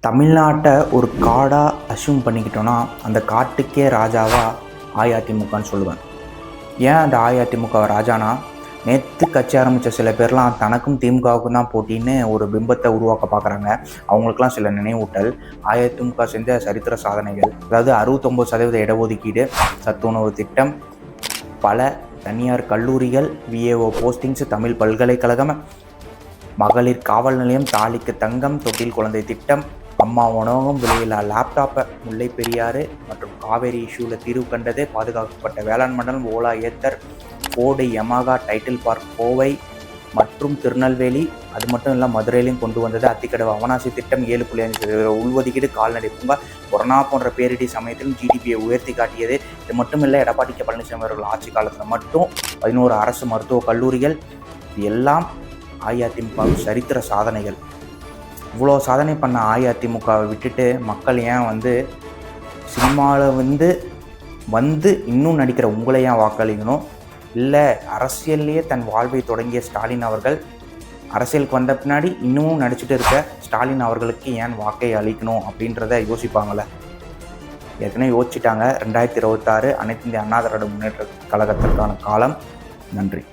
தமிழ்நாட்டை ஒரு காடாக அஸ்யூம் பண்ணிக்கிட்டோன்னா அந்த காட்டுக்கே ராஜாவாக அஇஅதிமுகன்னு சொல்லுவேன். ஏன் அந்த அஇஅதிமுக ராஜானா, நேற்று கட்சி ஆரம்பித்த சில பேர்லாம் தனக்கும் திமுகவுக்கும் தான் போட்டின்னு ஒரு பிம்பத்தை உருவாக்க பார்க்குறாங்க. அவங்களுக்கெல்லாம் சில நினைவூட்டல். அஇஅதிமுக செஞ்ச சரித்திர சாதனைகள், அதாவது 69% இடஒதுக்கீடு, சத்துணவு திட்டம், பல தனியார் கல்லூரிகள், விஏஓ போஸ்டிங்ஸ், தமிழ் பல்கலைக்கழகம், மகளிர் காவல் நிலையம், தாலிக்கு தங்கம், தொட்டில் குழந்தை திட்டம், அம்மா உணவகம், விலையில்லா லேப்டாப்பை, முல்லை பெரியாறு மற்றும் காவேரி இஷ்யூவில் தீர்வு கண்டது, பாதுகாக்கப்பட்ட வேளாண் மண்டலம், ஓலா ஏத்தர், கோடை யமாகா டைட்டில் பார்க் கோவை மற்றும் திருநெல்வேலி, அது மட்டும் இல்லை மதுரையிலையும் கொண்டு வந்தது, அத்திக்கடவு அவனாசி திட்டம், 7.5% உள்ஒதுக்கீடு, கால்நடை பூங்கா, கொரோனா போன்ற பேரிடி சமயத்திலும் ஜிடிபியை உயர்த்தி காட்டியது. இது மட்டும் இல்லை, எடப்பாடி கே பழனிசாமி அவர்கள் ஆட்சி காலத்தில் மட்டும் 11 அரசு மருத்துவக் கல்லூரிகள். இது எல்லாம் அஇஅதிமுக சரித்திர சாதனைகள். இவ்வளோ சாதனை பண்ண அஇஅதிமுகவை விட்டுட்டு மக்கள் ஏன் சினிமாவில் வந்து இன்னும் நடிக்கிற உங்களை ஏன் வாக்களிக்கணும்? இல்லை அரசியல்லையே தன் வாழ்வை தொடங்கிய ஸ்டாலின் அவர்கள் அரசியலுக்கு வந்த பின்னாடி இன்னமும் நடிச்சுட்டு இருக்க ஸ்டாலின் அவர்களுக்கு ஏன் வாக்கை அளிக்கணும் அப்படின்றத யோசிப்பாங்களே. ஏற்கனவே யோசிச்சுட்டாங்க. 2026 அனைத்து இந்திய அண்ணா திராவிட முன்னேற்ற கழகத்திற்கான காலம். நன்றி.